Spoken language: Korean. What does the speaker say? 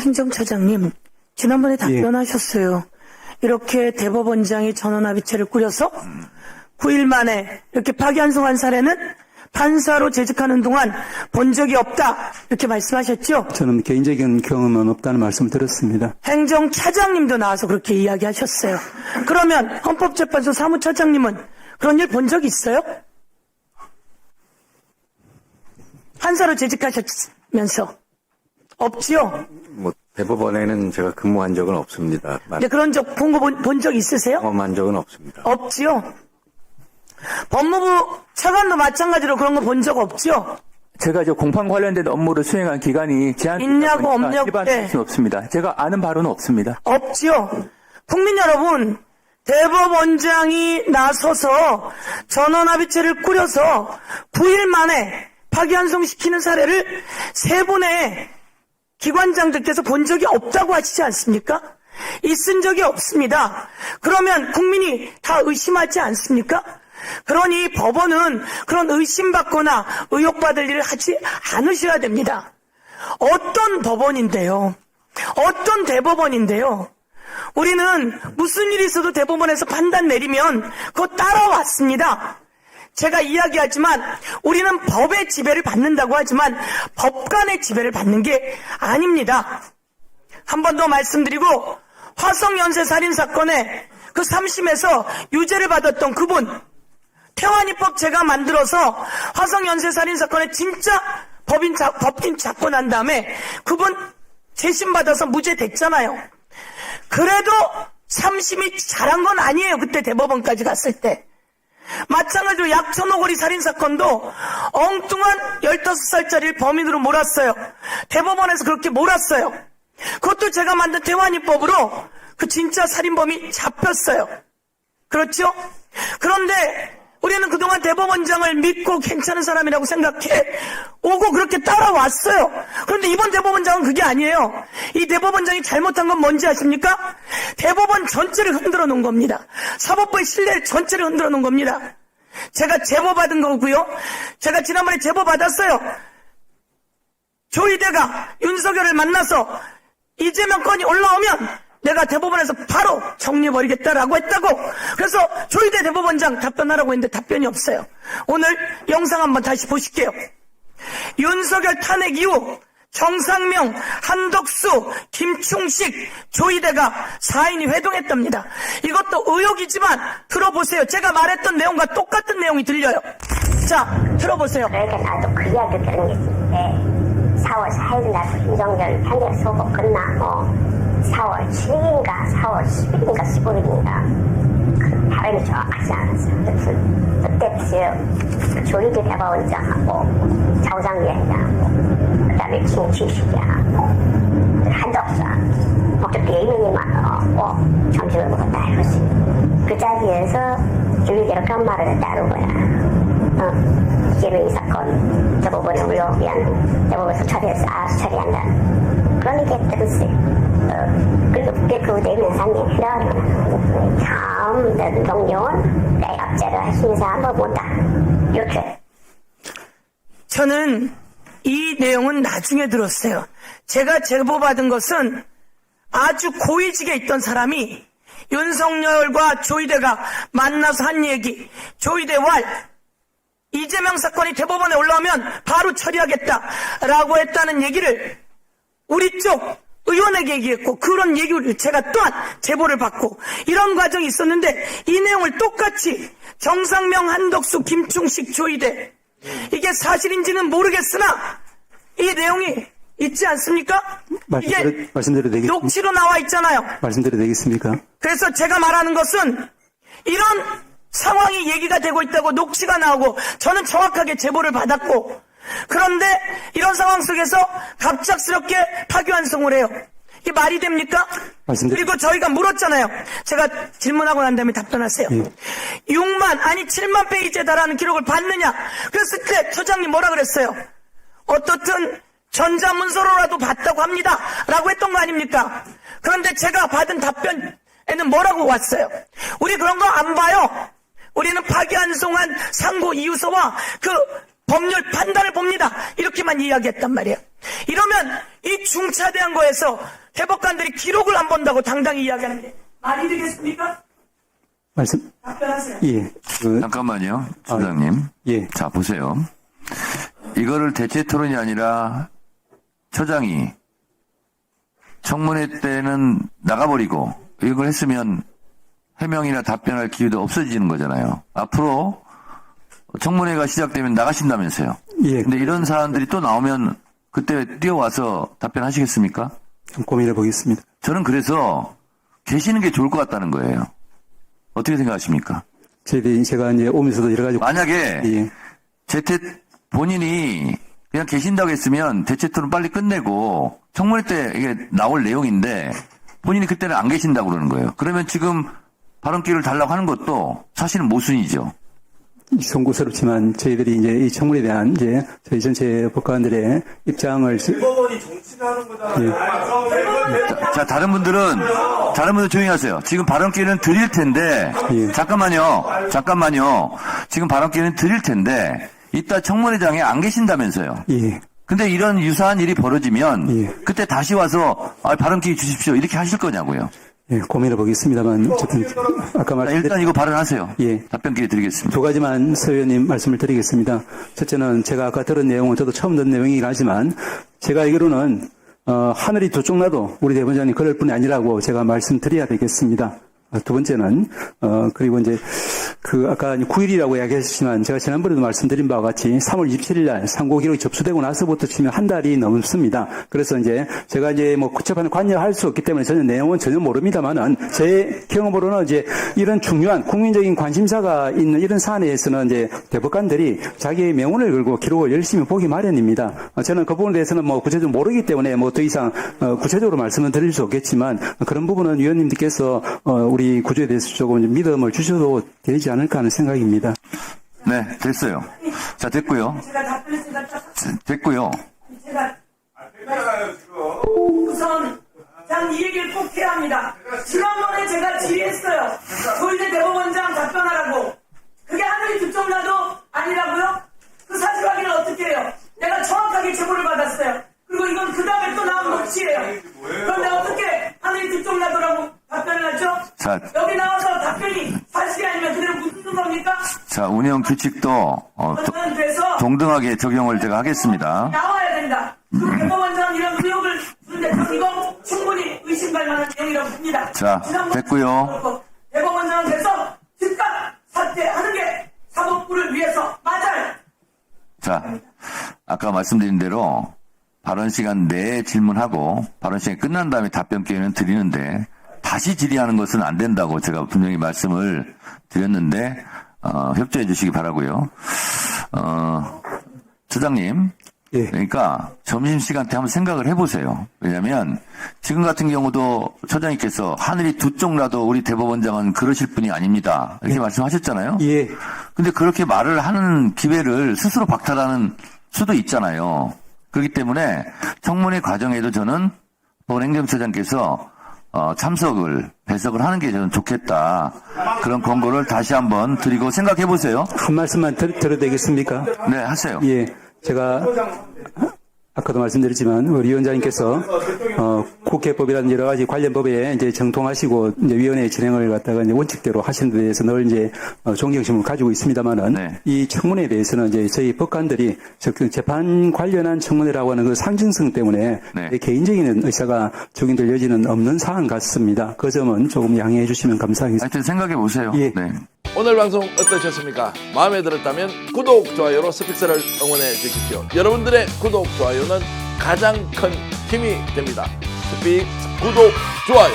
행정처장님, 지난번에 답변하셨어요. 이렇게 대법원장이 전원합의체를 꾸려서 9일 만에 이렇게 파기환송한 사례는 판사로 재직하는 동안 본 적이 없다. 이렇게 말씀하셨죠? 저는 개인적인 경험은 없다는 말씀을 드렸습니다. 행정차장님도 나와서 그렇게 이야기하셨어요. 그러면 헌법재판소 사무처장님은 그런 일 본 적 있어요? 판사로 재직하셨면서 없지요? 대법원에는 제가 근무한 적은 없습니다. 네, 그런 적 본 적 있으세요? 경험한 적은 없습니다. 없지요? 법무부 차관도 마찬가지로 그런 거 본 적 없죠? 제가 공판 관련된 업무를 수행한 기간이 있냐고 없냐고 일반할 수는 없습니다. 제가 아는 바로는 없습니다. 없지요? 국민 여러분, 대법원장이 나서서 전원합의체를 꾸려서 9일 만에 파기환송시키는 사례를 세 분의 기관장들께서 본 적이 없다고 하시지 않습니까? 있은 적이 없습니다. 그러면 국민이 다 의심하지 않습니까? 그러니 법원은 그런 의심받거나 의혹받을 일을 하지 않으셔야 됩니다. 어떤 법원인데요? 어떤 대법원인데요? 우리는 무슨 일이 있어도 대법원에서 판단 내리면 그거 따라왔습니다. 제가 이야기하지만 우리는 법의 지배를 받는다고 하지만 법관의 지배를 받는 게 아닙니다. 한 번 더 말씀드리고, 화성연쇄살인사건에 그 3심에서 유죄를 받았던 그분, 태완이법 제가 만들어서 화성연쇄살인사건에 진짜 법인 잡고 난 다음에 그분 재심 받아서 무죄 됐잖아요. 그래도 3심이 잘한 건 아니에요. 그때 대법원까지 갔을 때. 마찬가지로 약천오거리 살인사건도 엉뚱한 15살짜리를 범인으로 몰았어요. 대법원에서 그렇게 몰았어요. 그것도 제가 만든 태완이법으로 그 진짜 살인범이 잡혔어요. 그렇죠? 그런데 우리는 그동안 대법원장을 믿고 괜찮은 사람이라고 생각해 오고 그렇게 따라왔어요. 그런데 이번 대법원장은 그게 아니에요. 이 대법원장이 잘못한 건 뭔지 아십니까? 대법원 전체를 흔들어 놓은 겁니다. 사법부의 신뢰 전체를 흔들어 놓은 겁니다. 제가 제보 받은 거고요. 제가 지난번에 제보 받았어요. 조희대가 윤석열을 만나서 이재명 건이 올라오면 내가 대법원에서 바로 정리해버리겠다라고 했다고. 그래서 조희대 대법원장 답변하라고 했는데 답변이 없어요. 오늘 영상 한번 다시 보실게요. 윤석열 탄핵 이후 정상명, 한덕수, 김충식, 조희대가 4인이 회동했답니다. 이것도 의혹이지만 들어보세요. 제가 말했던 내용과 똑같은 내용이 들려요. 자, 들어보세요. 그러니까 나도 그 이야기 들은 게 있는데 4월 4일 날 윤석열 탄핵 소고 끝나고 4월 7일인가 4월 10일인가 15일인가 그 발음이 정확하지 않았어요. 그때 조희대 대법원장하고 정상위원장하고 그 다음에 김치식이하고 한덕수하고 목적 4명이 점심을 먹었다 이거지. 그 자리에서 조희대가 그런 말을 했다는 거야. 이재명 이 사건 대법원에 올라오면 대법원에서 처리해서 알아서 처리한다. 그런 얘기 했더랬어요. 그리고 그 내면 상의해라. 다음 동료는 내각제를 심사한 것보다 이렇게. 저는 이 내용은 나중에 들었어요. 제가 제보받은 것은 아주 고위직에 있던 사람이 윤석열과 조희대가 만나서 한 얘기, 조희대 왈 이재명 사건이 대법원에 올라오면 바로 처리하겠다라고 했다는 얘기를 우리 쪽 의원에게 얘기했고, 그런 얘기를 제가 또한 제보를 받고 이런 과정이 있었는데 이 내용을 똑같이 정상명, 한덕수, 김충식, 조희대, 이게 사실인지는 모르겠으나 이 내용이 있지 않습니까? 이게 말씀드려도 되겠습니까? 녹취로 나와 있잖아요. 말씀드려도 되겠습니까? 그래서 제가 말하는 것은 이런 상황이 얘기가 되고 있다고 녹취가 나오고 저는 정확하게 제보를 받았고, 그런데 이런 상황 속에서 갑작스럽게 파기환송을 해요. 이게 말이 됩니까? 그리고 저희가 물었잖아요. 제가 질문하고 난 다음에 답변하세요. 6만 아니 7만 페이지에 달하는 기록을 봤느냐? 그랬을 때 처장님 뭐라 그랬어요? 어떻든 전자문서로라도 봤다고 합니다 라고 했던 거 아닙니까? 그런데 제가 받은 답변에는 뭐라고 왔어요? 우리 그런 거 안 봐요. 우리는 파기환송한 상고 이유서와 그 법률 판단을 봅니다. 이렇게만 이야기했단 말이에요. 이러면 이 중차대한 거에서 대법관들이 기록을 안 본다고 당당히 이야기하는데 말이 되겠습니까? 말씀, 답변하세요. 예. 잠깐만요, 처장님. 예. 자, 보세요. 이거를 대체 토론이 아니라 처장이 청문회 때는 나가버리고 이걸 했으면 해명이나 답변할 기회도 없어지는 거잖아요. 앞으로 청문회가 시작되면 나가신다면서요. 예. 근데 이런 사안들이 또 나오면 그때 뛰어와서 답변하시겠습니까? 좀 고민해 보겠습니다. 저는 그래서 계시는 게 좋을 것 같다는 거예요. 어떻게 생각하십니까? 저희들이 제가 이제 오면서도 여러 가지. 만약에 예. 본인이 그냥 계신다고 했으면 대체 토론 빨리 끝내고 청문회 때 이게 나올 내용인데 본인이 그때는 안 계신다고 그러는 거예요. 그러면 지금 발언 기회를 달라고 하는 것도 사실은 모순이죠. 송구스럽지만 저희들이 이제 이 청문회에 대한 이제 저희 전체 법관들의 입장을 대법원이 정치를 하는 거잖아요. 자, 다른 분들은 조용히 하세요. 지금 발언 기회는 드릴 텐데, 예. 잠깐만요. 지금 발언 기회는 드릴 텐데, 이따 청문회장에 안 계신다면서요. 예. 근데 이런 유사한 일이 벌어지면, 예. 그때 다시 와서, 발언 기회 주십시오. 이렇게 하실 거냐고요. 예, 고민해 보겠습니다만 어쨌든 아까 말씀드린 일단 이거 발언하세요. 예. 답변 기회 드리겠습니다. 두 가지만 서 의원님 말씀을 드리겠습니다. 첫째는 제가 아까 들은 내용은 저도 처음 듣는 내용이긴 하지만 제가 알기로는 하늘이 두 쪽 나도 우리 대법원장님 그럴 뿐이 아니라고 제가 말씀드려야 되겠습니다. 두 번째는 그리고 이제 아까 9일이라고 이야기하셨지만 제가 지난번에도 말씀드린 바와 같이 3월 27일 날 상고 기록이 접수되고 나서부터 치면 한 달이 넘습니다. 그래서 이제 제가 이제 뭐 재판에 관여할 수 없기 때문에 내용은 전혀 모릅니다만은 제 경험으로는 이제 이런 중요한 국민적인 관심사가 있는 이런 사안에서는 이제 대법관들이 자기의 명운을 걸고 기록을 열심히 보기 마련입니다. 저는 그 부분에 대해서는 뭐 구체적으로 모르기 때문에 뭐 더 이상 구체적으로 말씀은 드릴 수 없겠지만 그런 부분은 위원님들께서 우리 구조에 대해서 조금 믿음을 주셔도 되지 않을까 하는 생각입니다. 네, 됐어요. 자, 됐고요. 제가 답변했으니까 됐고요. 제가 우선 이 얘기를 꼭 해야 합니다. 지난번에 제가 질의했어요. 조희대 대법원장 답변하라고. 그게 하늘이 두 쪽 나도 아니라고요? 그 사실 확인을 어떻게 해요? 내가 정확하게 제보를 받았어요. 그리고 이건 그 다음에 또 나온 녹취예요. 그런데 어떻게 하늘이 두 쪽 나도라고 답변을 하죠? 자, 여기 나와서 답변이 사실이 아니면 그대로 묻는 겁니까? 자, 운영 규칙도 저는 그래서 동등하게 적용을 제가 하겠습니다. 나와야 된다. 그리고 대법원장은 이런 의혹을 주는데 저는 이거 충분히 의심갈 만한 내용이라고 봅니다. 자, 됐고요. 대법원장은 그래서 즉각 사퇴하는 게 사법부를 위해서 맞아요. 자, 아까 말씀드린 대로 발언 시간 내에 질문하고 발언 시간이 끝난 다음에 답변 기회는 드리는데 다시 질의하는 것은 안 된다고 제가 분명히 말씀을 드렸는데 협조해 주시기 바라고요. 처장님, 예. 그러니까 점심시간 때 한번 생각을 해보세요. 왜냐하면 지금 같은 경우도 처장님께서 하늘이 두 쪽 나도 우리 대법원장은 그러실 분이 아닙니다. 이렇게 말씀하셨잖아요. 예. 근데 그렇게 말을 하는 기회를 스스로 박탈하는 수도 있잖아요. 그렇기 때문에 청문회 과정에도 저는 법원행정처장께서 배석을 하는 게 저는 좋겠다. 그런 권고를 다시 한번 드리고 생각해 보세요. 한 말씀만 드려도 되겠습니까? 네, 하세요. 예. 제가 아까도 말씀드렸지만 우리 위원장님께서 국회법이라는 여러 가지 관련 법에 이제 정통하시고 이제 위원회 진행을 갖다가 이제 원칙대로 하시는 데 대해서 늘 이제 존경심을 가지고 있습니다만은 네. 이 청문회에 대해서는 이제 저희 법관들이 재판 관련한 청문회라고 하는 그 상징성 때문에 네. 개인적인 의사가 적용될 여지는 없는 사안 같습니다. 그 점은 조금 양해해 주시면 감사하겠습니다. 하여튼 생각해 보세요. 예. 네. 오늘 방송 어떠셨습니까? 마음에 들었다면 구독, 좋아요로 스픽스를 응원해 주십시오. 여러분들의 구독, 좋아요는 가장 큰 힘이 됩니다. 스픽 구독, 좋아요.